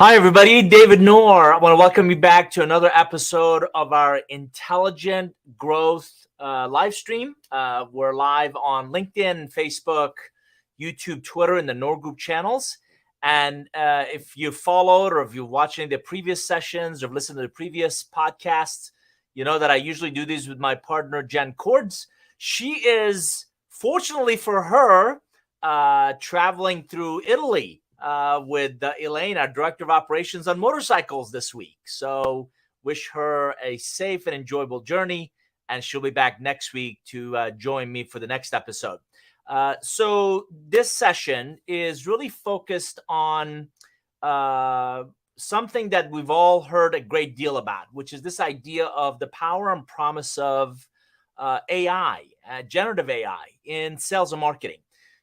Hi, everybody. David Noor. I want to welcome you back to another episode of our Intelligent Growth live stream. We're live on LinkedIn, Facebook, YouTube, Twitter, and the Noor Group channels. And if you followed or if you're watching the previous sessions or listened to the previous podcasts, you know that I usually do these with my partner, Jen Cords. She is, fortunately for her, traveling through Italy with Elaine, our director of operations on motorcycles this week. So wish her a safe and enjoyable journey, and she'll be back next week to join me for the next episode. So this session is really focused on something that we've all heard a great deal about, which is this idea of the power and promise of AI, generative AI in sales and marketing.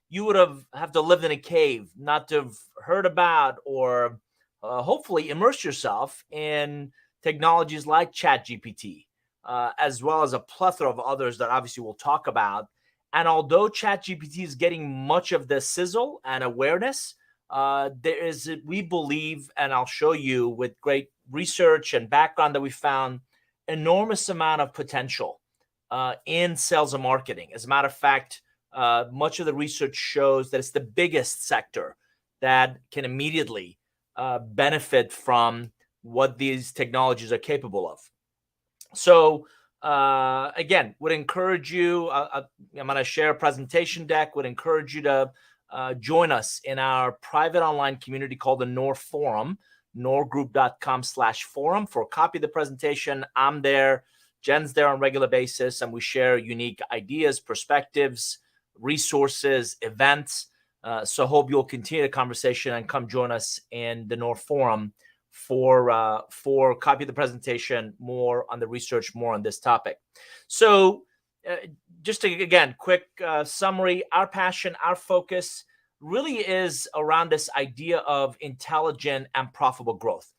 You would have to live in a cave not to have heard about or hopefully immerse yourself in technologies like ChatGPT, as well as a plethora of others that obviously we'll talk about. And although ChatGPT is getting much of the sizzle and awareness, there is, we believe, and I'll show you with great research and background that we found, enormous amount of potential in sales and marketing. As a matter of fact, much of the research shows that it's the biggest sector that can immediately benefit from what these technologies are capable of. So again, would encourage you, I'm going to share a presentation deck, would encourage you to join us in our private online community called the Noor Forum, noorgroup.com/forum. For a copy of the presentation, I'm there, Jen's there on a regular basis, and we share unique ideas, perspectives, resources, events. So hope you'll continue the conversation and come join us in the Noor Forum for a copy of the presentation, more on the research, more on this topic. So just to, again, quick summary, our passion, our focus really is around this idea of intelligent and profitable growth.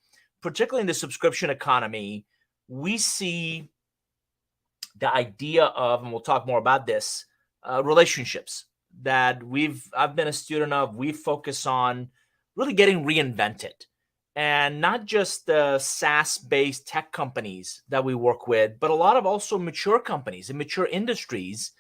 Particularly in the subscription economy, we see the idea of, and we'll talk more about this, relationships that I've been a student of. We focus on really getting reinvented, and not just the SaaS-based tech companies that we work with, but a lot of also mature companies and mature industries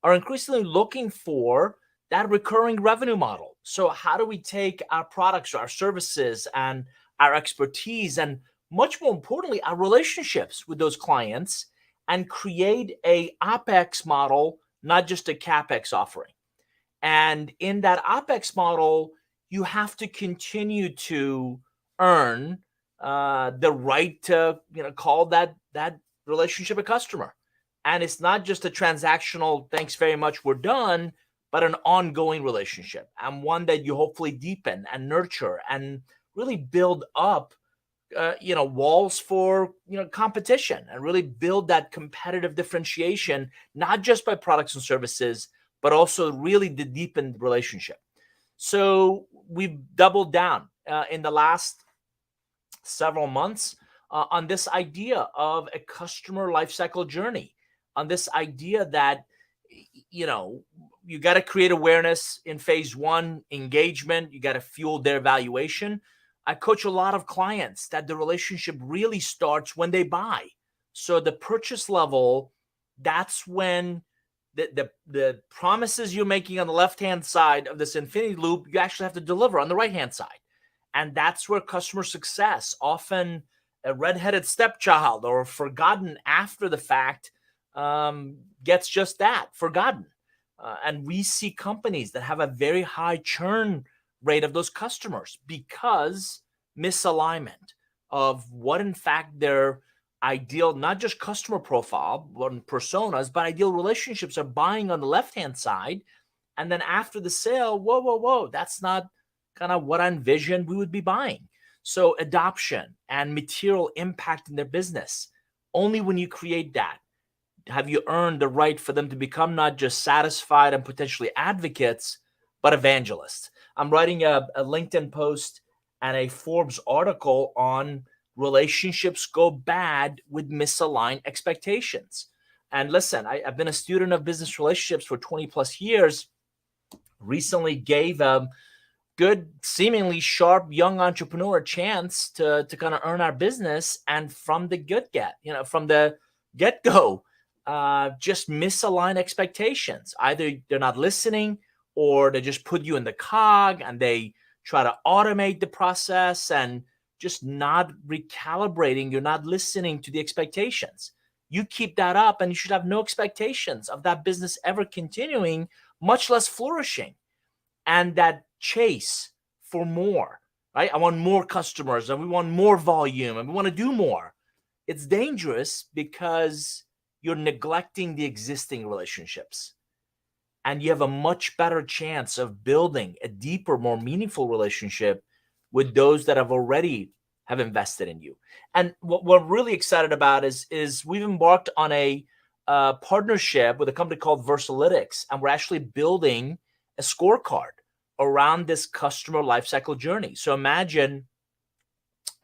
are increasingly looking for that recurring revenue model. So how do we take our products, our services, and our expertise, and much more importantly, our relationships with those clients, and create a OpEx model, not just a CapEx offering? And in that OpEx model, you have to continue to earn the right to call that relationship a customer. And it's not just a transactional, thanks very much, we're done, but an ongoing relationship, and one that you hopefully deepen and nurture and really build up walls for competition, and really build that competitive differentiation, not just by products and services, but also really the deepened relationship. So we've doubled down in the last several months on this idea of a customer lifecycle journey, on this idea that you got to create awareness in phase one, engagement. You got to fuel their evaluation. I coach a lot of clients that the relationship really starts when they buy. So the purchase level, that's when the promises you're making on the left-hand side of this infinity loop, you actually have to deliver on the right-hand side. And that's where customer success, often a redheaded stepchild or forgotten after the fact, gets just that, forgotten. And we see companies that have a very high churn rate of those customers because misalignment of what in fact their ideal, not just customer profile, but personas, but ideal relationships are buying on the left-hand side. And then after the sale, whoa, that's not kind of what I envisioned we would be buying. So adoption and material impact in their business, only when you create that have you earned the right for them to become not just satisfied and potentially advocates, but evangelists. I'm writing a LinkedIn post and a Forbes article on relationships go bad with misaligned expectations. And listen, I've been a student of business relationships for 20 plus years. Recently gave a good, seemingly sharp young entrepreneur a chance to kind of earn our business, and from the from the get go, just misalign expectations. Either they're not listening, or they just put you in the cog and they try to automate the process and just not recalibrating. You're not listening to the expectations. You keep that up, and you should have no expectations of that business ever continuing, much less flourishing. And that chase for more, right? I want more customers, and we want more volume, and we want to do more. It's dangerous because you're neglecting the existing relationships, and you have a much better chance of building a deeper, more meaningful relationship with those that have invested in you. And what we're really excited about is we've embarked on a partnership with a company called Versalytics, and we're actually building a scorecard around this customer lifecycle journey. So imagine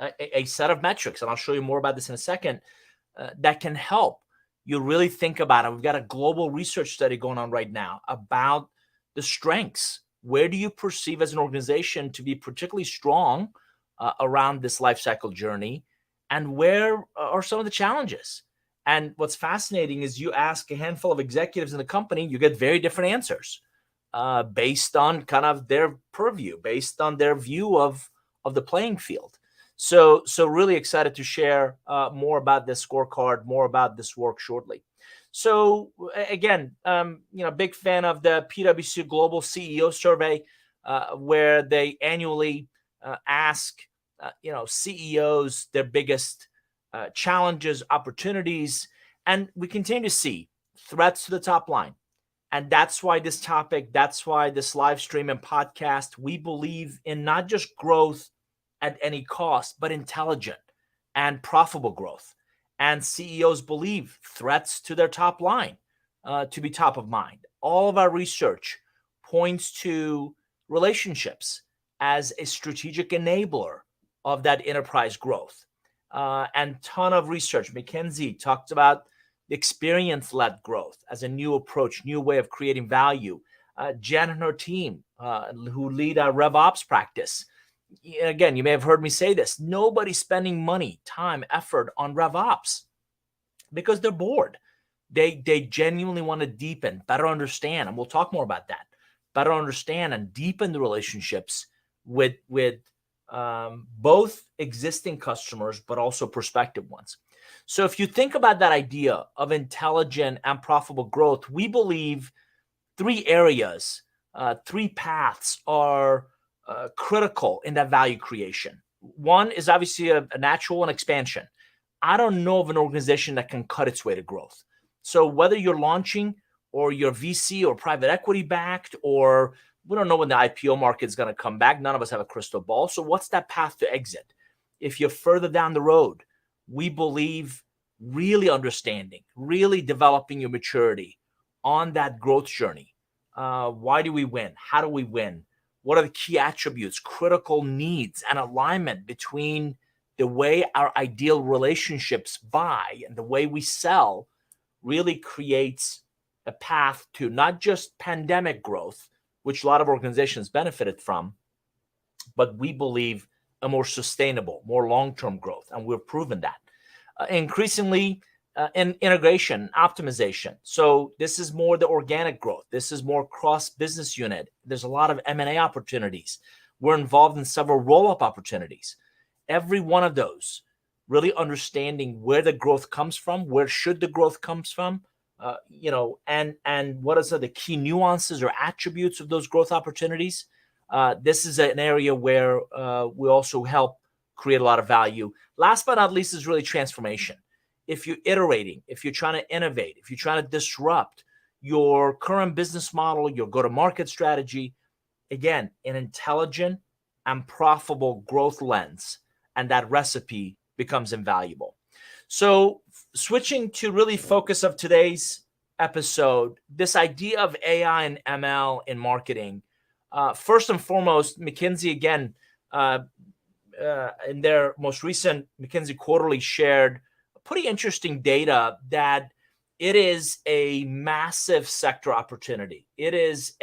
a set of metrics, and I'll show you more about this in a second, that can help you really think about it. We've got a global research study going on right now about the strengths. Where do you perceive as an organization to be particularly strong around this lifecycle journey, and where are some of the challenges? And what's fascinating is you ask a handful of executives in the company, you get very different answers based on kind of their purview, based on their view of the playing field. So really excited to share more about this scorecard, more about this work shortly. So again, big fan of the PwC Global CEO Survey, where they annually ask CEOs their biggest challenges, opportunities, and we continue to see threats to the top line. And that's why this topic, that's why this live stream and podcast, we believe in not just growth at any cost, but intelligent and profitable growth. And CEOs believe threats to their top line to be top of mind. All of our research points to relationships as a strategic enabler of that enterprise growth. And ton of research. McKinsey talked about experience-led growth as a new approach, new way of creating value. Jen and her team, who lead our RevOps practice, again, you may have heard me say this, nobody's spending money, time, effort on RevOps because they're bored. They genuinely want to deepen, better understand, and we'll talk more about that, better understand and deepen the relationships with both existing customers, but also prospective ones. So if you think about that idea of intelligent and profitable growth, we believe three areas, three paths are critical in that value creation. One is obviously a natural one, expansion. I don't know of an organization that can cut its way to growth. So whether you're launching or you're VC or private equity backed, or we don't know when the IPO market is going to come back. None of us have a crystal ball. So what's that path to exit? If you're further down the road, we believe really understanding, really developing your maturity on that growth journey. Why do we win? How do we win? What are the key attributes, critical needs, and alignment between the way our ideal relationships buy and the way we sell really creates a path to not just pandemic growth, which a lot of organizations benefited from, but we believe a more sustainable, more long-term growth. And we've proven that. Increasingly, in integration, optimization. So this is more the organic growth. This is more cross-business unit. There's a lot of M&A opportunities. We're involved in several roll-up opportunities. Every one of those, really understanding where the growth comes from, where should the growth comes from, and what are the key nuances or attributes of those growth opportunities. This is an area where we also help create a lot of value. Last but not least is really transformation. If you're iterating, if you're trying to innovate, if you're trying to disrupt your current business model, your go-to-market strategy, again, an intelligent and profitable growth lens, and that recipe becomes invaluable. So switching to really focus of today's episode, this idea of AI and ML in marketing. First and foremost, McKinsey, again, in their most recent McKinsey quarterly shared pretty interesting data that it is a massive sector opportunity. It is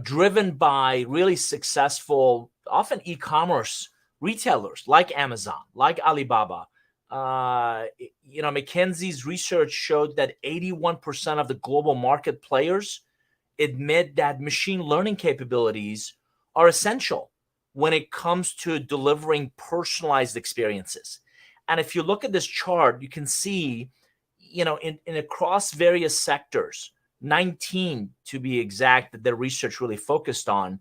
driven by really successful, often e-commerce retailers like Amazon, like Alibaba. McKinsey's research showed that 81% of the global market players admit that machine learning capabilities are essential when it comes to delivering personalized experiences. And if you look at this chart, you can see, in across various sectors, 19 to be exact, that their research really focused on.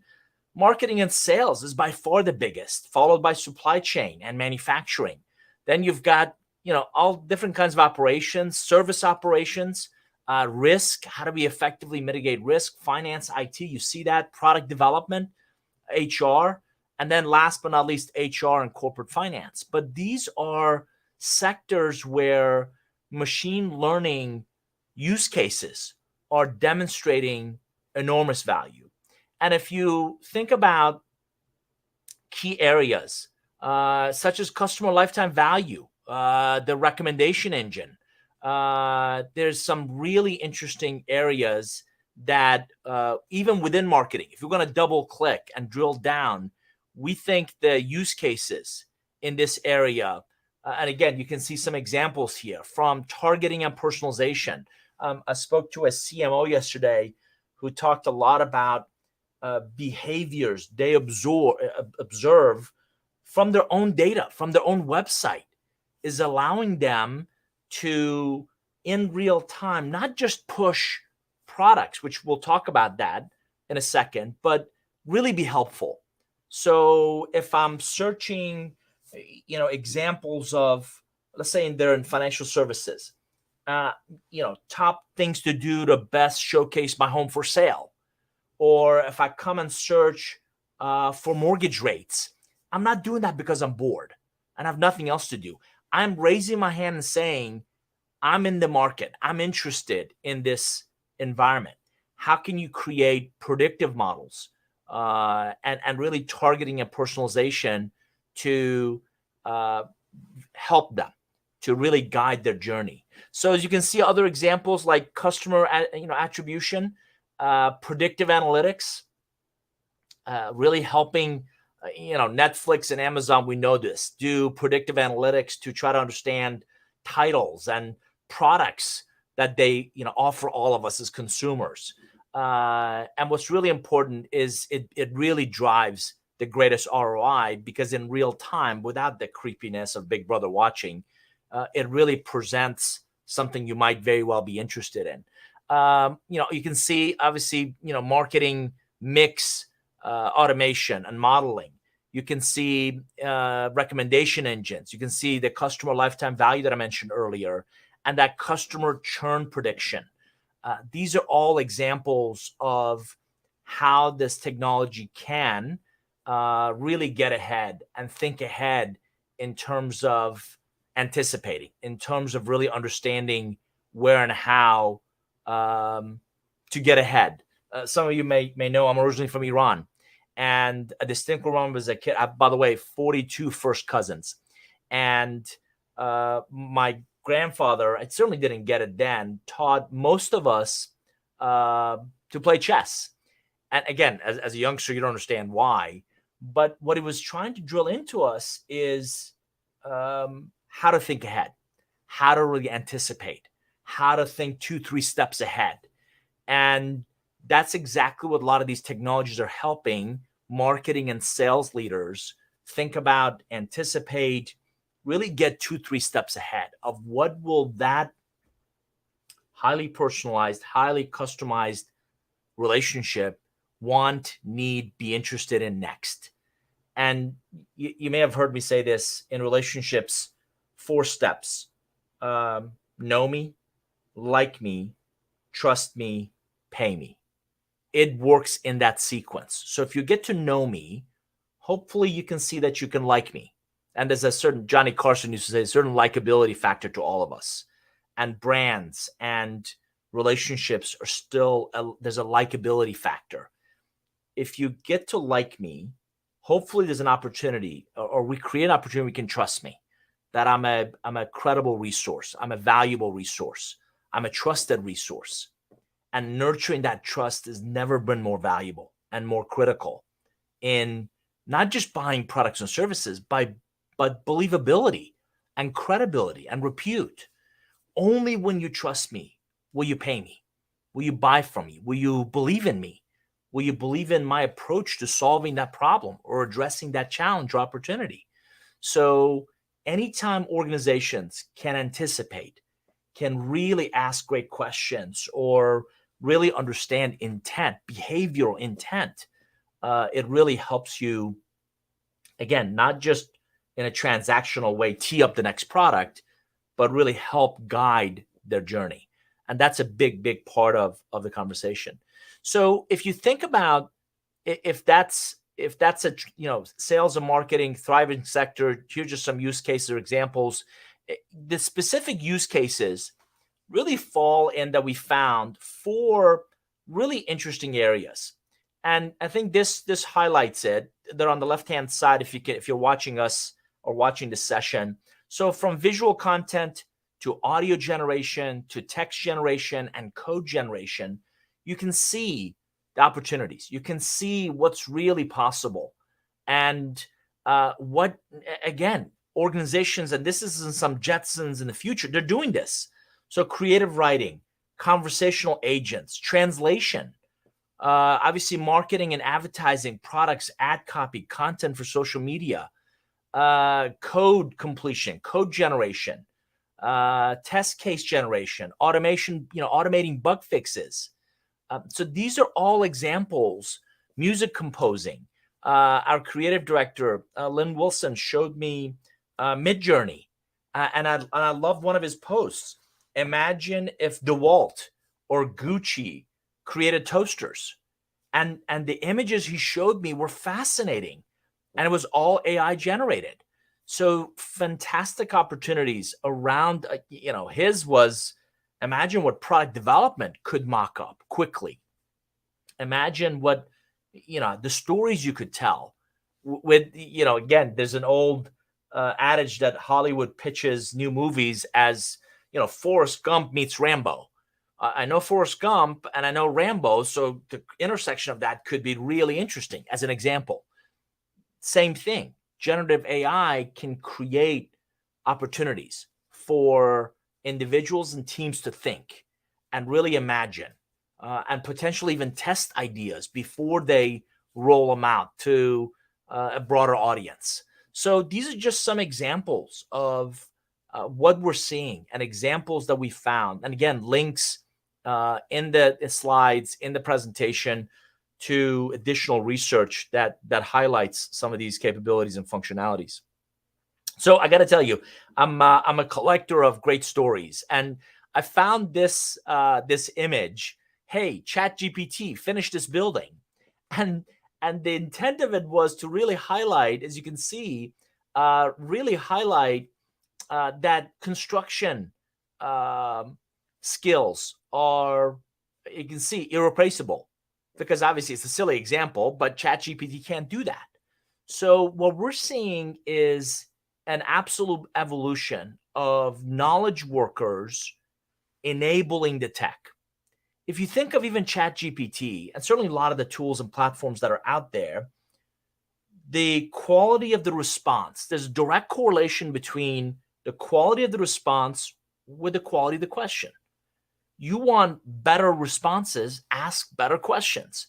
Marketing and sales is by far the biggest, followed by supply chain and manufacturing. Then you've got, all different kinds of operations, service operations, risk, how do we effectively mitigate risk, finance, IT, you see that, product development, HR, and then last but not least, HR and corporate finance. But these are sectors where machine learning use cases are demonstrating enormous value. And if you think about key areas, such as customer lifetime value, the recommendation engine, there's some really interesting areas that even within marketing, if you're going to double click and drill down, we think the use cases in this area, and again, you can see some examples here from targeting and personalization. I spoke to a CMO yesterday who talked a lot about behaviors they observe from their own data, from their own website, is allowing them to, in real time, not just push products, which we'll talk about that in a second, but really be helpful. So if I'm searching, examples of, let's say they're in financial services, top things to do to best showcase my home for sale. Or if I come and search for mortgage rates, I'm not doing that because I'm bored and have nothing else to do. I'm raising my hand and saying, I'm in the market. I'm interested in this environment. How can you create predictive models and really targeting and personalization to help them, to really guide their journey? So as you can see, other examples like customer attribution, predictive analytics, really helping, Netflix and Amazon, we know this, do predictive analytics to try to understand titles and products that they, offer all of us as consumers. And what's really important is it really drives the greatest ROI, because in real time, without the creepiness of Big Brother watching, it really presents something you might very well be interested in. You can see, obviously, marketing mix, automation and modeling. You can see recommendation engines. You can see the customer lifetime value that I mentioned earlier, and that customer churn prediction. These are all examples of how this technology can really get ahead and think ahead in terms of anticipating, in terms of really understanding where and how to get ahead. Some of you may know I'm originally from Iran, and I distinctly remember as a kid, by the way, 42 first cousins. And my grandfather, I certainly didn't get it then, taught most of us to play chess. And again, as a youngster, you don't understand why. But what he was trying to drill into us is how to think ahead, how to really anticipate, how to think 2-3 steps ahead. And that's exactly what a lot of these technologies are helping marketing and sales leaders think about, anticipate, really get 2-3 steps ahead of what will that highly personalized, highly customized relationship want, need, be interested in next. And you may have heard me say this in relationships, 4 steps. Know me, like me, trust me, pay me. It works in that sequence. So if you get to know me, hopefully you can see that you can like me. And there's a certain, Johnny Carson used to say, a certain likability factor to all of us. And brands and relationships are still, there's a likability factor. If you get to like me, hopefully there's an opportunity, or we create an opportunity, we can trust me, that I'm a credible resource. I'm a valuable resource. I'm a trusted resource. And nurturing that trust has never been more valuable and more critical in not just buying products and services, but believability and credibility and repute. Only when you trust me will you pay me. Will you buy from me? Will you believe in me? Will you believe in my approach to solving that problem or addressing that challenge or opportunity? So, anytime organizations can anticipate, can really ask great questions, or really understand intent, behavioral intent, it really helps you, again, not just in a transactional way, tee up the next product, but really help guide their journey. And that's a big, big part of the conversation. So if you think about if that's a sales and marketing thriving sector, here's just some use cases or examples. The specific use cases really fall in that we found four really interesting areas. And I think this highlights it. They're on the left-hand side if you're watching us or watching the session. So from visual content to audio generation to text generation and code generation, you can see the opportunities. You can see what's really possible. And what, again, organizations, and this is in some Jetsons in the future, they're doing this. So creative writing, conversational agents, translation, obviously marketing and advertising, products, ad copy, content for social media, code completion, code generation, test case generation, automation, automating bug fixes. So these are all examples. Music composing. Our creative director, Lynn Wilson, showed me Midjourney, and I loved one of his posts. Imagine if DeWalt or Gucci created toasters, and the images he showed me were fascinating, and it was all AI generated. So fantastic opportunities around. His was, imagine what product development could mock up quickly. Imagine what the stories you could tell with again, there's an old adage that Hollywood pitches new movies as Forrest Gump meets Rambo. I know Forrest Gump and I know Rambo, so the intersection of that could be really interesting as an example. Same thing. Generative AI can create opportunities for individuals and teams to think and really imagine, and potentially even test ideas before they roll them out to a broader audience. So these are just some examples of what we're seeing and examples that we found. And again, links in the slides, in the presentation, to additional research that highlights some of these capabilities and functionalities. So I got to tell you, I'm a collector of great stories, and I found this image. Hey, ChatGPT, finish this building, and the intent of it was to really highlight, as you can see, really highlight that construction skills are, you can see, irreplaceable, because obviously it's a silly example, but ChatGPT can't do that. So what we're seeing is an absolute evolution of knowledge workers enabling the tech. If you think of even ChatGPT, and certainly a lot of the tools and platforms that are out there, the quality of the response, there's a direct correlation between the quality of the response with the quality of the question. You want better responses, ask better questions.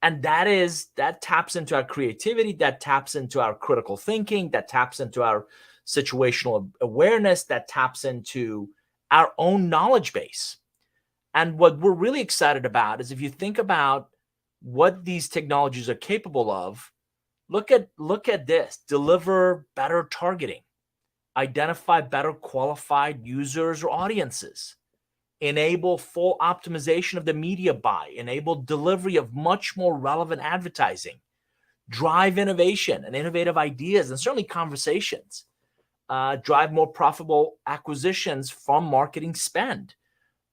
And that taps into our creativity, that taps into our critical thinking, that taps into our situational awareness, that taps into our own knowledge base. And what we're really excited about is, if you think about what these technologies are capable of, look at this: deliver better targeting, identify better qualified users or audiences, enable full optimization of the media buy, enable delivery of much more relevant advertising, drive innovation and innovative ideas, and certainly conversations, drive more profitable acquisitions from marketing spend.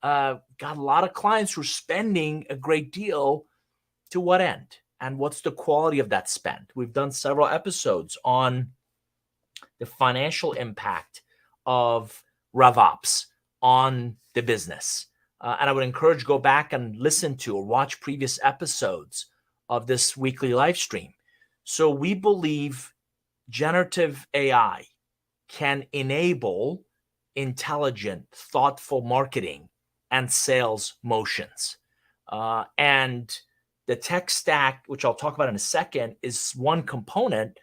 Got a lot of clients who are spending a great deal. To what end? And what's the quality of that spend? We've done several episodes on the financial impact of RevOps on the business. And I would encourage go back and listen to or watch previous episodes of this weekly live stream. So we believe generative AI can enable intelligent, thoughtful marketing and sales motions. And the tech stack, which I'll talk about in a second, is one component.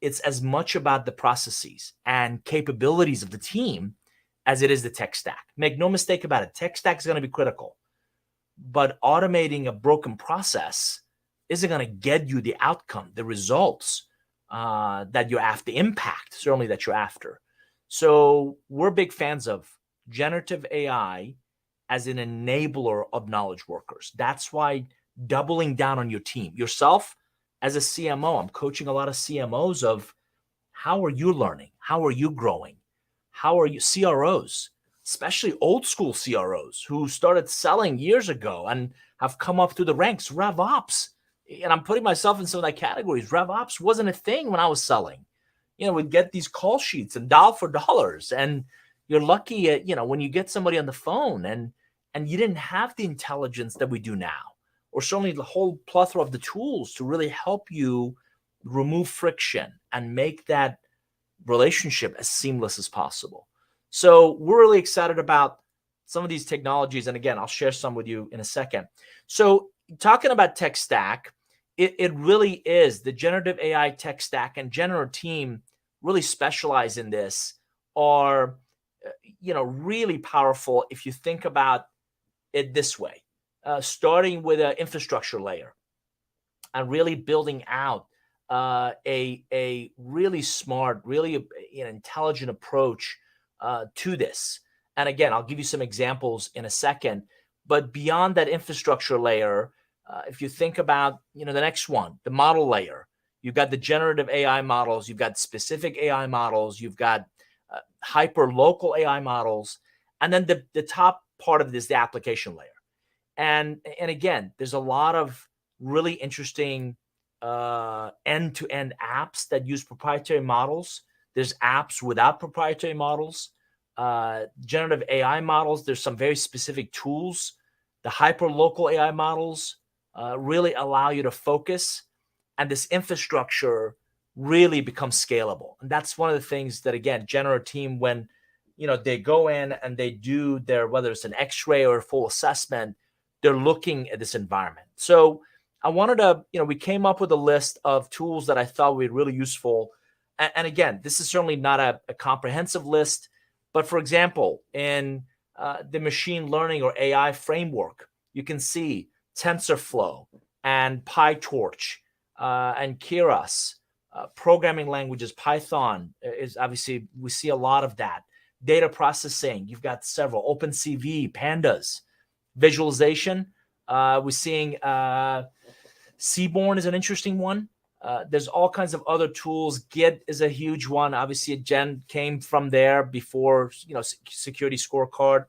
It's as much about the processes and capabilities of the team as it is the tech stack. Make no mistake about it, tech stack is going to be critical, but automating a broken process isn't going to get you the outcome, the results that you're after, impact certainly that you're after. So we're big fans of generative AI as an enabler of knowledge workers. That's why doubling down on your team, yourself as a CMO, I'm coaching a lot of CMOs of how are you learning? How are you growing? How are you CROs, especially old school CROs who started selling years ago and have come up through the ranks, RevOps. And I'm putting myself in some of that categories. RevOps wasn't a thing when I was selling. We'd get these call sheets and dial for dollars. And you're lucky at, when you get somebody on the phone and you didn't have the intelligence that we do now, or certainly the whole plethora of the tools to really help you remove friction and make that relationship as seamless as possible. So we're really excited about some of these technologies. And again, I'll share some with you in a second. So talking about tech stack, it really is the generative AI tech stack, and Generative team really specialize in this, are really powerful if you think about it this way, starting with an infrastructure layer and really building out a really smart, really an intelligent approach to this. And again, I'll give you some examples in a second. But beyond that infrastructure layer, if you think about the next one, the model layer, you've got the generative AI models, you've got specific AI models, you've got hyper local AI models, and then the top part of this is the application layer. And again, there's a lot of really interesting end-to-end apps that use proprietary models. There's apps without proprietary models. Generative AI models, there's some very specific tools. The hyper-local AI models really allow you to focus, and this infrastructure really becomes scalable. And that's one of the things that, again, Generative team, when they go in and they do their, whether it's an X-ray or a full assessment, they're looking at this environment. So I wanted to, we came up with a list of tools that I thought would be really useful. And again, this is certainly not a comprehensive list, but for example, in the machine learning or AI framework, you can see TensorFlow and PyTorch and Keras, programming languages. Python is obviously, we see a lot of that. Data processing, you've got several, OpenCV, Pandas. Visualization, we're seeing Seaborn is an interesting one. There's all kinds of other tools. Git is a huge one. Obviously, Gen came from there before, security scorecard.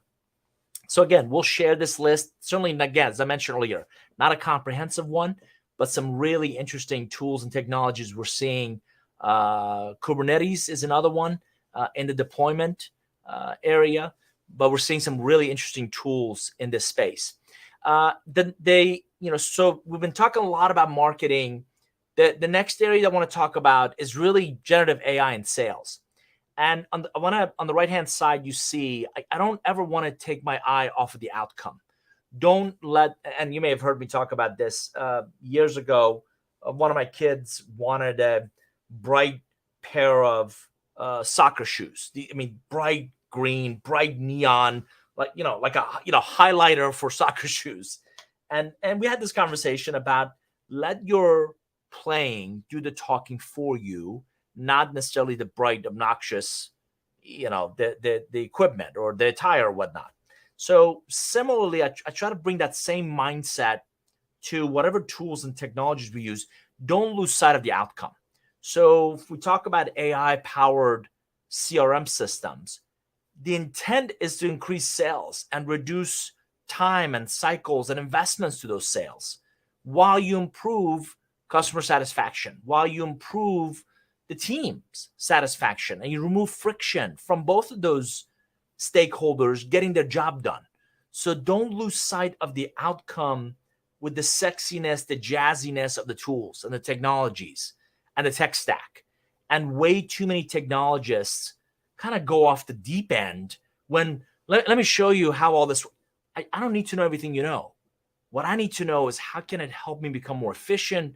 So again, we'll share this list. Certainly, again, as I mentioned earlier, not a comprehensive one, but some really interesting tools and technologies we're seeing. Kubernetes is another one in the deployment area, but we're seeing some really interesting tools in this space. So we've been talking a lot about marketing. The next area I want to talk about is really generative AI in sales. And on the right-hand side, you see, I don't ever want to take my eye off of the outcome. Don't let, and you may have heard me talk about this years ago. One of my kids wanted a bright pair of soccer shoes. Bright green, bright neon, like a highlighter for soccer shoes. And we had this conversation about, let your playing do the talking for you, not necessarily the bright, obnoxious, the equipment or the attire or whatnot. So similarly, I try to bring that same mindset to whatever tools and technologies we use. Don't lose sight of the outcome. So if we talk about AI-powered CRM systems, the intent is to increase sales and reduce time and cycles and investments to those sales while you improve customer satisfaction, while you improve the team's satisfaction, and you remove friction from both of those stakeholders getting their job done. So don't lose sight of the outcome with the sexiness, the jazziness of the tools and the technologies and the tech stack. And way too many technologists kind of go off the deep end when let me show you how all this. I don't need to know everything you know. What I need to know is how can it help me become more efficient,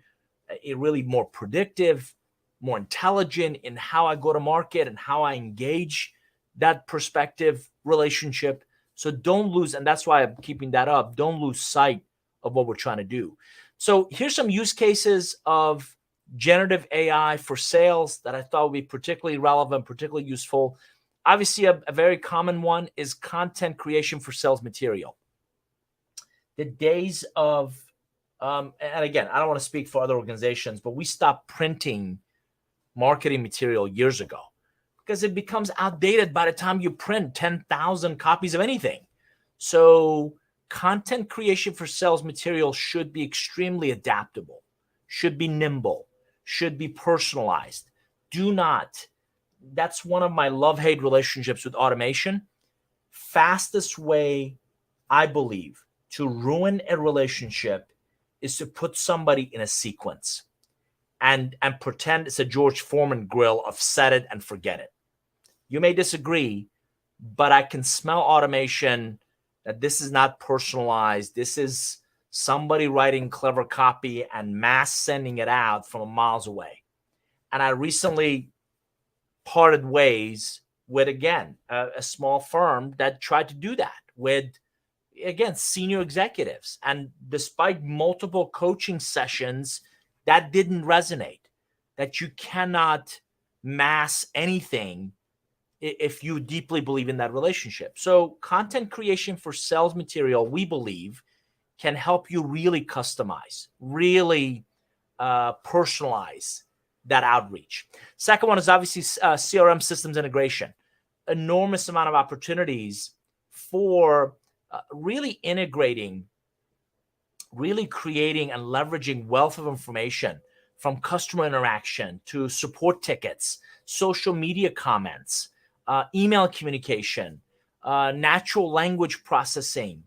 really more predictive, more intelligent in how I go to market and how I engage that prospective relationship. So don't lose, and that's why I'm keeping that up. Don't lose sight of what we're trying to do. So here's some use cases of generative AI for sales that I thought would be particularly relevant, particularly useful. Obviously, a very common one is content creation for sales material. The days of, and again, I don't want to speak for other organizations, but we stopped printing marketing material years ago because it becomes outdated by the time you print 10,000 copies of anything. So content creation for sales material should be extremely adaptable, should be nimble, should be personalized. Do not, that's one of my love-hate relationships with automation. Fastest way, I believe, to ruin a relationship is to put somebody in a sequence and pretend it's a George Foreman grill of set it and forget it. You may disagree, but I can smell automation that this is not personalized. This is somebody writing clever copy and mass sending it out from miles away. And I recently parted ways with, again, a small firm that tried to do that with, again, senior executives. And despite multiple coaching sessions, that didn't resonate, that you cannot mass anything if you deeply believe in that relationship. So content creation for sales material, we believe, can help you really customize, really personalize that outreach. Second one is obviously CRM systems integration. Enormous amount of opportunities for really integrating, really creating and leveraging wealth of information from customer interaction to support tickets, social media comments, email communication, natural language processing,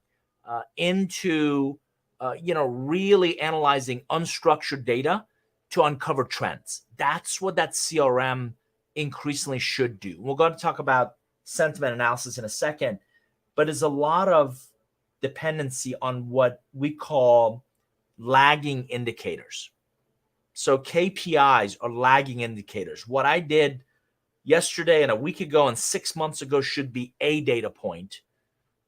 into really analyzing unstructured data to uncover trends. That's what that CRM increasingly should do. We're going to talk about sentiment analysis in a second, but there's a lot of dependency on what we call lagging indicators. So KPIs are lagging indicators. What I did yesterday and a week ago and 6 months ago should be a data point.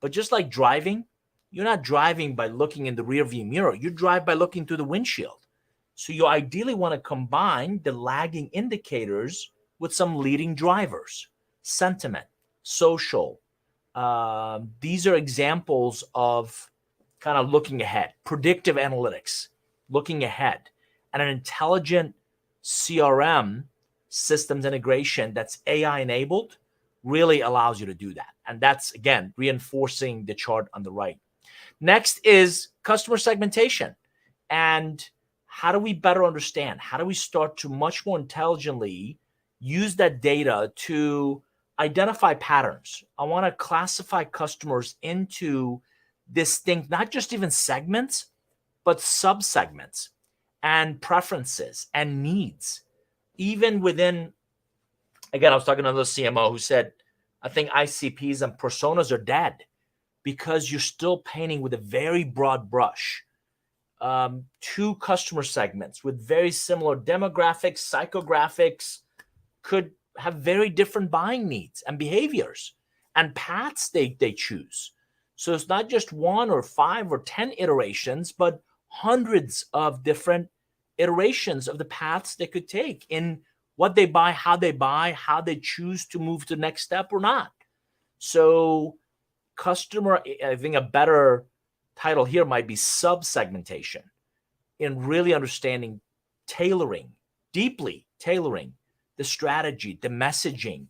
But just like driving, you're not driving by looking in the rearview mirror. You drive by looking through the windshield. So you ideally want to combine the lagging indicators with some leading drivers, sentiment, social. These are examples of kind of looking ahead, predictive analytics, looking ahead, and an intelligent CRM systems integration that's AI enabled really allows you to do that. And that's, again, reinforcing the chart on the right. Next is customer segmentation. And how do we better understand? How do we start to much more intelligently use that data to identify patterns? I want to classify customers into distinct, not just even segments, but subsegments and preferences and needs. Even within, again, I was talking to another CMO who said, I think ICPs and personas are dead because you're still painting with a very broad brush. Two customer segments with very similar demographics, psychographics could have very different buying needs and behaviors and paths they choose. So it's not just 1 or 5 or 10 iterations, but hundreds of different iterations of the paths they could take in what they buy, how they choose to move to the next step or not. So customer, I think a better title here might be sub-segmentation, in really understanding, tailoring, deeply tailoring the strategy, the messaging,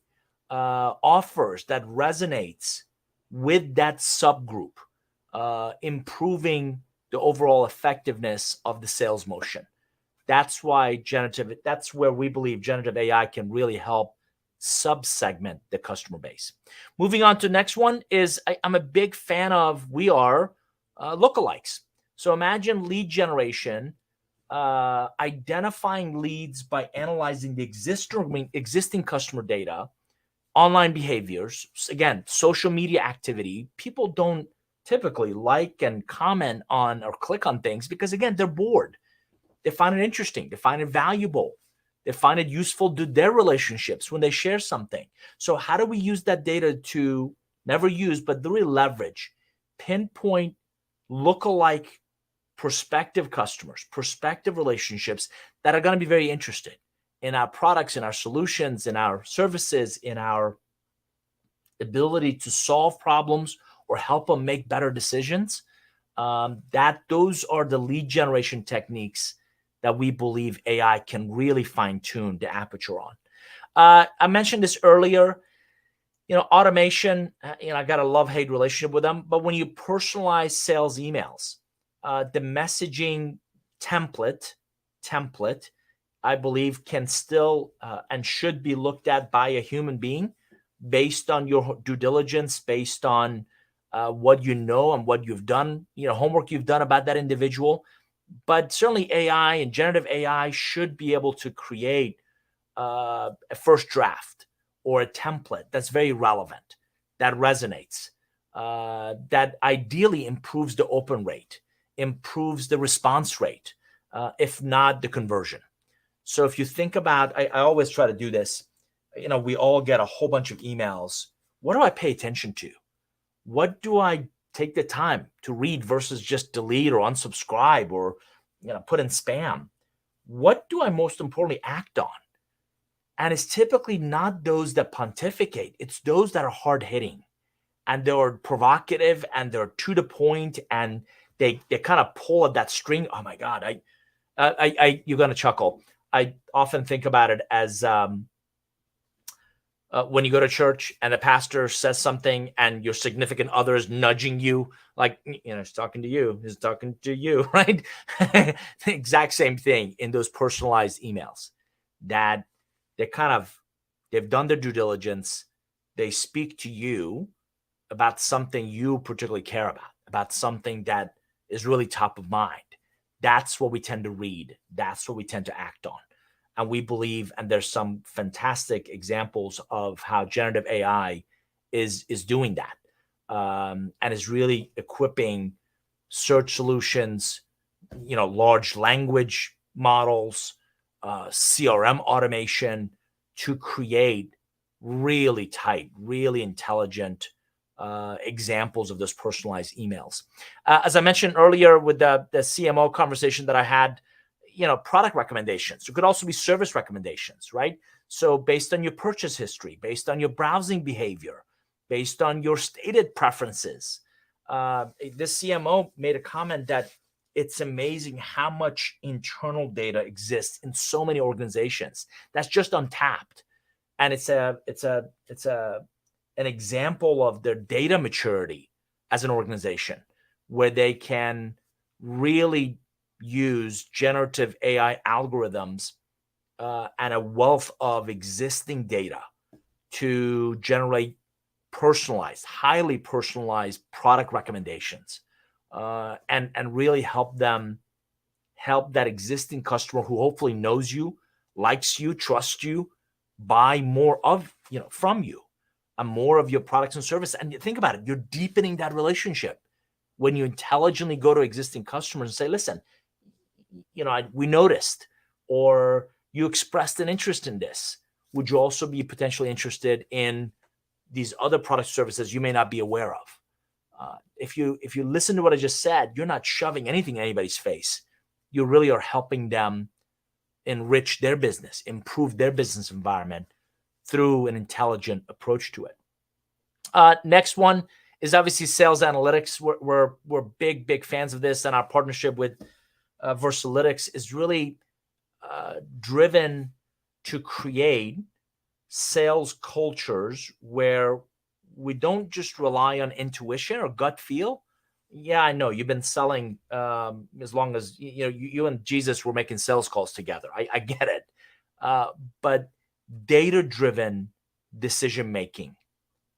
offers that resonates with that subgroup, improving the overall effectiveness of the sales motion. That's why that's where we believe generative AI can really help subsegment the customer base. Moving on to the next one is I'm a big fan of, we are lookalikes. So imagine lead generation, identifying leads by analyzing the existing customer data, online behaviors, again, social media activity. People don't typically like and comment on or click on things because, again, they're bored. They find it interesting. They find it valuable. They find it useful to their relationships when they share something. So how do we use that data to never use, but really leverage, pinpoint, lookalike prospective customers, prospective relationships that are going to be very interested in our products, in our solutions, in our services, in our ability to solve problems or help them make better decisions. Those are the lead generation techniques that we believe AI can really fine tune the aperture on. I mentioned this earlier. Automation. I got a love-hate relationship with them. But when you personalize sales emails, the messaging template, I believe, can still and should be looked at by a human being based on your due diligence, based on what you know and what you've done, homework you've done about that individual. But certainly AI and generative AI should be able to create a first draft or a template that's very relevant, that resonates, that ideally improves the open rate, improves the response rate, if not the conversion. So if you think about, I always try to do this, we all get a whole bunch of emails. What do I pay attention to? What do I take the time to read versus just delete or unsubscribe or put in spam? What do I most importantly act on? And it's typically not those that pontificate. It's those that are hard hitting and they're provocative and they're to the point and they kind of pull at that string. Oh my God, you're gonna chuckle. I often think about it as when you go to church and the pastor says something and your significant other is nudging you, like, he's talking to you, right? The exact same thing in those personalized emails that they've done their due diligence. They speak to you about something you particularly care about something that is really top of mind. That's what we tend to read. That's what we tend to act on. And we believe, and there's some fantastic examples of how generative AI is doing that, and is really equipping search solutions, large language models, CRM automation to create really tight, really intelligent examples of those personalized emails. As I mentioned earlier with the CMO conversation that I had, product recommendations. It could also be service recommendations, right? So based on your purchase history, based on your browsing behavior, based on your stated preferences. This CMO made a comment that it's amazing how much internal data exists in so many organizations that's just untapped. And it's an example of their data maturity as an organization where they can really use generative AI algorithms and a wealth of existing data to generate personalized, highly personalized product recommendations, and really help that existing customer who hopefully knows you, likes you, trusts you, buy more of from you and more of your products and services. And you think about it, you're deepening that relationship when you intelligently go to existing customers and say, listen, we noticed, or you expressed an interest in this. Would you also be potentially interested in these other product services you may not be aware of? If you listen to what I just said, you're not shoving anything in anybody's face. You really are helping them enrich their business, improve their business environment through an intelligent approach to it. Next one is obviously sales analytics. We're big fans of this, and our partnership with Versalytics is really driven to create sales cultures where we don't just rely on intuition or gut feel. Yeah, I know you've been selling as long as you and Jesus were making sales calls together. I get it, but data-driven decision making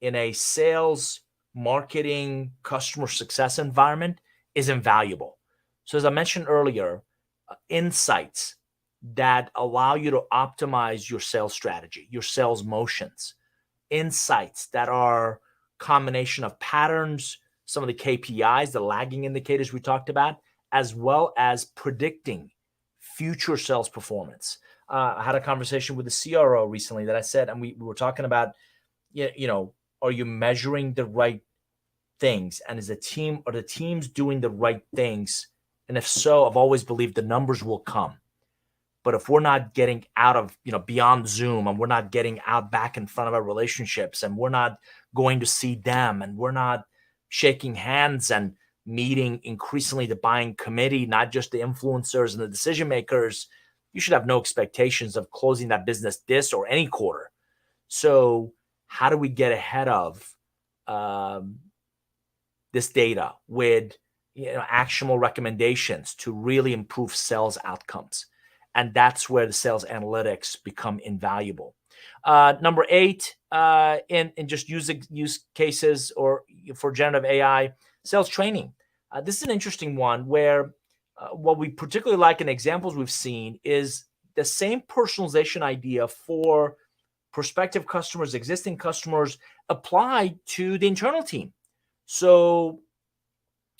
in a sales, marketing, customer success environment is invaluable. So, as I mentioned earlier, insights that allow you to optimize your sales strategy, your sales motions, insights that are combination of patterns, some of the KPIs, the lagging indicators we talked about, as well as predicting future sales performance. I had a conversation with the CRO recently that I said, and we were talking about, are you measuring the right things? And is the teams doing the right things? And if so, I've always believed the numbers will come. But if we're not getting out of, beyond Zoom, and we're not getting out back in front of our relationships, and we're not going to see them, and we're not shaking hands and meeting increasingly the buying committee, not just the influencers and the decision makers, you should have no expectations of closing that business this or any quarter. So how do we get ahead of this data with actionable recommendations to really improve sales outcomes? And that's where the sales analytics become invaluable. Number 8, in just use cases or for generative AI, sales training. This is an interesting one where what we particularly like in examples we've seen is the same personalization idea for prospective customers, existing customers, applied to the internal team. So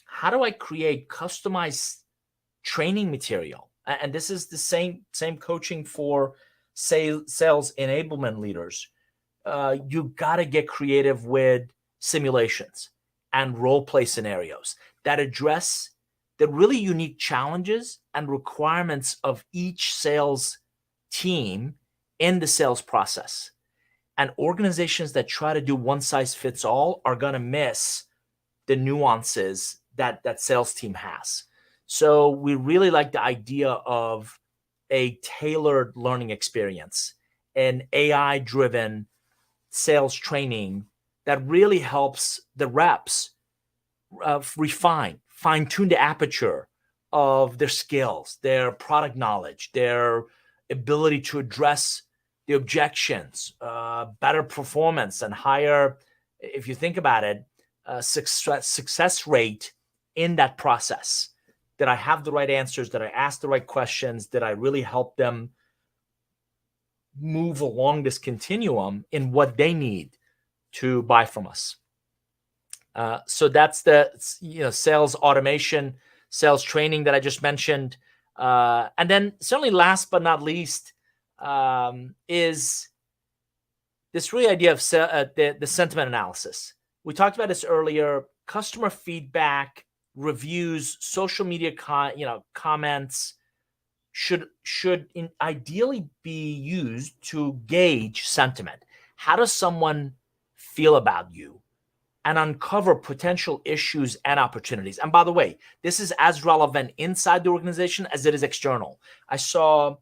how do I create customized training material? And this is the same coaching for sales enablement leaders. You got to get creative with simulations and role play scenarios that address the really unique challenges and requirements of each sales team in the sales process. And organizations that try to do one size fits all are going to miss the nuances that sales team has. So we really like the idea of a tailored learning experience, an AI-driven sales training that really helps the reps fine-tune the aperture of their skills, their product knowledge, their ability to address the objections, better performance, and higher, if you think about it, success rate in that process. Did I have the right answers? Did I ask the right questions? Did I really help them move along this continuum in what they need to buy from us? So that's the sales automation, sales training that I just mentioned. And then certainly last but not least is this really idea of the sentiment analysis. We talked about this earlier. Customer feedback, reviews, social media comments should ideally be used to gauge sentiment. How does someone feel about you? And uncover potential issues and opportunities. And by the way, this is as relevant inside the organization as it is external. I saw,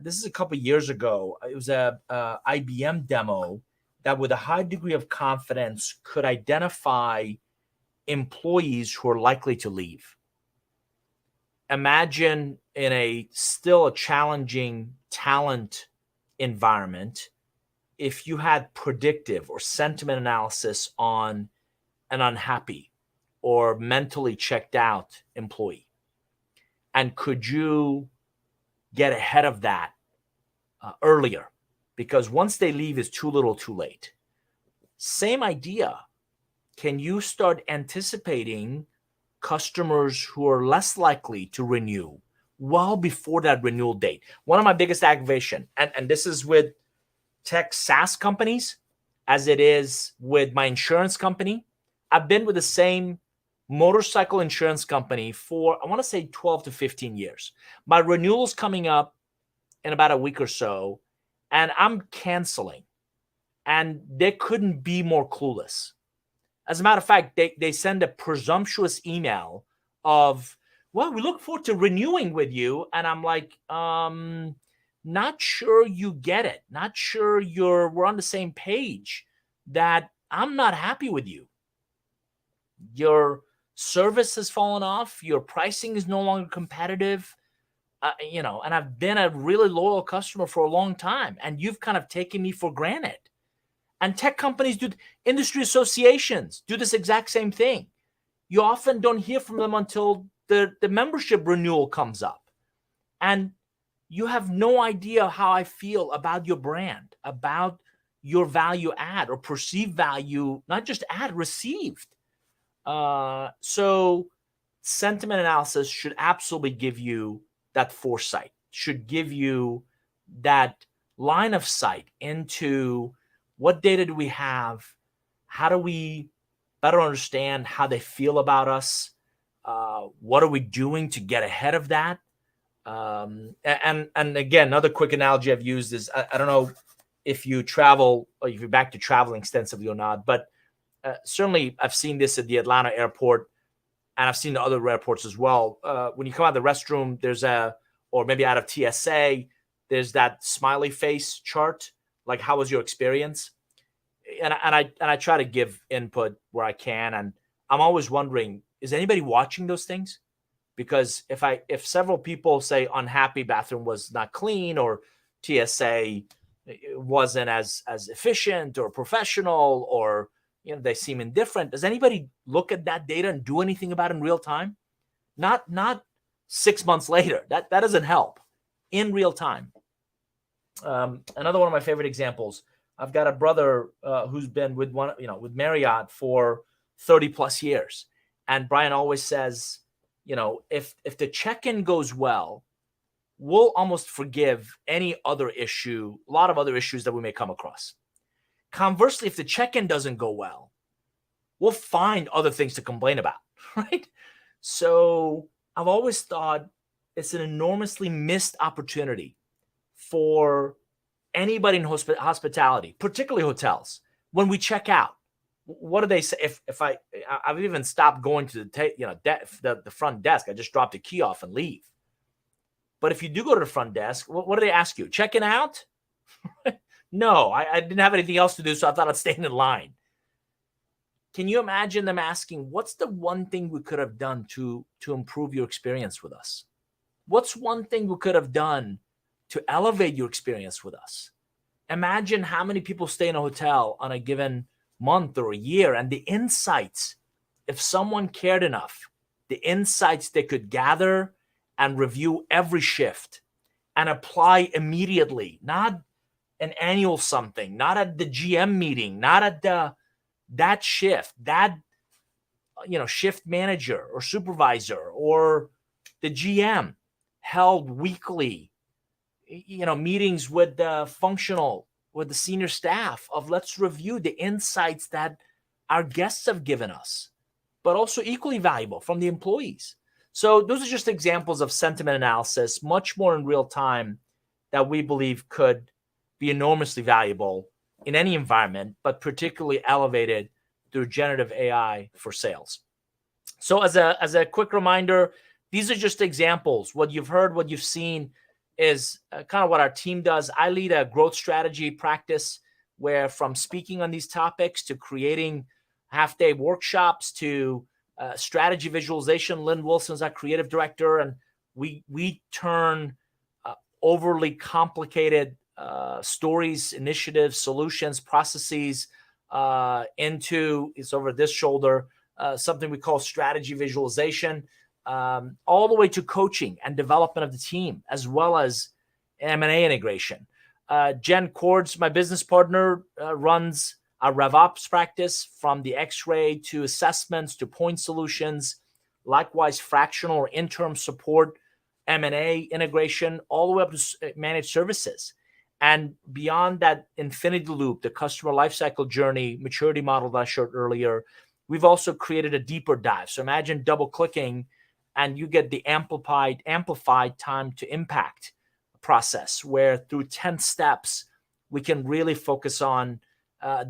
this is a couple of years ago, it was a IBM demo that with a high degree of confidence could identify employees who are likely to leave. Imagine in a still a challenging talent environment, if you had predictive or sentiment analysis on an unhappy or mentally checked out employee, and could you get ahead of that earlier? Because once they leave, it's too little too late. Same idea. Can you start anticipating customers who are less likely to renew well before that renewal date? One of my biggest aggravation, and this is with tech SaaS companies as it is with my insurance company. I've been with the same motorcycle insurance company for, I want to say 12 to 15 years. My renewal's coming up in about a week or so, and I'm canceling. And they couldn't be more clueless. As a matter of fact, they send a presumptuous email of, well, we look forward to renewing with you. And I'm like, not sure you get it. Not sure we're on the same page, that I'm not happy with you. Your service has fallen off. Your pricing is no longer competitive. And I've been a really loyal customer for a long time, and you've kind of taken me for granted. And tech companies industry associations do this exact same thing. You often don't hear from them until the membership renewal comes up. And you have no idea how I feel about your brand, about your value add or perceived value, not just add, received. So sentiment analysis should absolutely give you that foresight, should give you that line of sight into what data do we have, how do we better understand how they feel about us, what are we doing to get ahead of that. And again, another quick analogy I've used is I don't know if you travel or if you're back to traveling extensively or not, but certainly I've seen this at the Atlanta airport, and I've seen the other airports as well. When you come out of the restroom, or maybe out of TSA, there's that smiley face chart, like how was your experience? And I try to give input where I can, and I'm always wondering, is anybody watching those things? Because if several people say unhappy bathroom was not clean, or TSA wasn't as efficient or professional, or they seem indifferent, does anybody look at that data and do anything about it in real time? Not 6 months later. That doesn't help. In real time. Another one of my favorite examples. I've got a brother who's been with with Marriott for 30 plus years, and Brian always says, if the check-in goes well, we'll almost forgive any other issue, a lot of other issues that we may come across. Conversely, if the check-in doesn't go well, we'll find other things to complain about, right? So I've always thought it's an enormously missed opportunity for anybody in hospitality, particularly hotels. When we check out, what do they say? If I've even stopped going to the front desk. I just drop the key off and leave. But if you do go to the front desk, what do they ask you? Checking out? No, I didn't have anything else to do, so I thought I'd stay in line. Can you imagine them asking, what's the one thing we could have done to improve your experience with us? What's one thing we could have done to elevate your experience with us? Imagine how many people stay in a hotel on a given month or a year, and the insights, if someone cared enough, the insights they could gather and review every shift and apply immediately, not an annual something, not at the GM meeting, not at that shift, that shift manager or supervisor or the GM held weekly meetings with the senior staff of, let's review the insights that our guests have given us, but also equally valuable from the employees. So those are just examples of sentiment analysis, much more in real time, that we believe could be enormously valuable in any environment, but particularly elevated through generative AI for sales. So as a quick reminder, these are just examples. What you've heard, what you've seen is kind of what our team does. I lead a growth strategy practice where, from speaking on these topics to creating half-day workshops to strategy visualization, Lynn Wilson's our creative director, and we turn overly complicated stories, initiatives, solutions, processes into, it's over this shoulder, something we call strategy visualization, all the way to coaching and development of the team, as well as M&A integration. Jen Cords, my business partner, runs our RevOps practice, from the X-ray to assessments to point solutions, likewise fractional or interim support, M&A integration, all the way up to managed services. And beyond that infinity loop, the customer lifecycle journey, maturity model that I showed earlier, we've also created a deeper dive. So imagine double-clicking and you get the amplified time to impact process, where through 10 steps, we can really focus on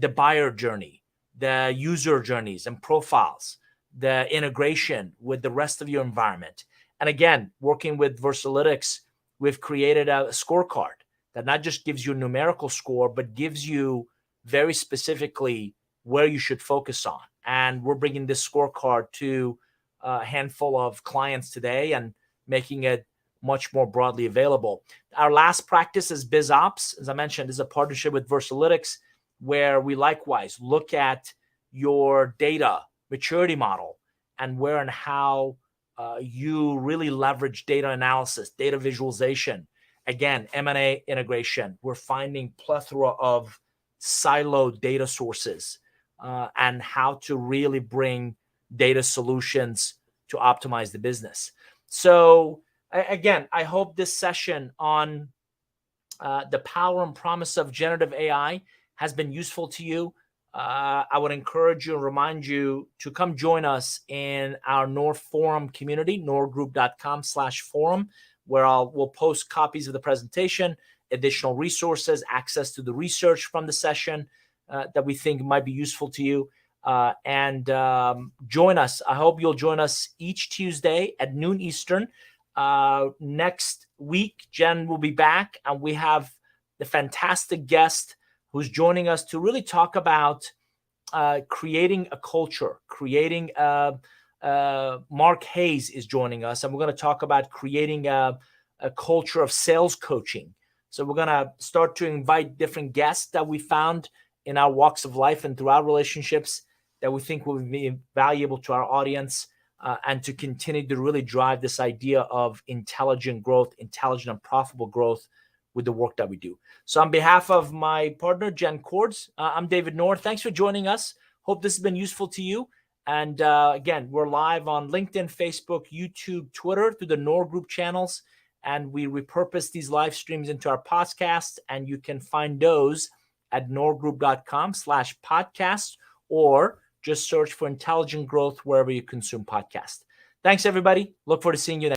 the buyer journey, the user journeys and profiles, the integration with the rest of your environment. And again, working with Versalytics, we've created a scorecard that not just gives you a numerical score, but gives you very specifically where you should focus on. And we're bringing this scorecard to a handful of clients today and making it much more broadly available. Our last practice is BizOps. As I mentioned, is a partnership with Versalytics. where we likewise look at your data maturity model and where and how you really leverage data analysis, data visualization. Again, M&A integration. We're finding plethora of siloed data sources and how to really bring data solutions to optimize the business. So again, I hope this session on the power and promise of generative AI has been useful to you. I would encourage you and remind you to come join us in our NOR Forum community, norgroup.com/forum, where we'll post copies of the presentation, additional resources, access to the research from the session that we think might be useful to you. And join us. I hope you'll join us each Tuesday at noon Eastern. Next week, Jen will be back, and we have the fantastic guest who's joining us to really talk about creating a culture, Mark Hayes is joining us, and we're going to talk about creating a culture of sales coaching. So we're going to start to invite different guests that we found in our walks of life and through our relationships that we think will be valuable to our audience. And to continue to really drive this idea of intelligent growth, intelligent and profitable growth with the work that we do. So on behalf of my partner, Jen Cords, I'm David Noor. Thanks for joining us. Hope this has been useful to you. And again, we're live on LinkedIn, Facebook, YouTube, Twitter through the NOR Group channels. And we repurpose these live streams into our podcast. And you can find those at norgroup.com/podcast, or just search for Intelligent Growth wherever you consume podcasts. Thanks, everybody. Look forward to seeing you next.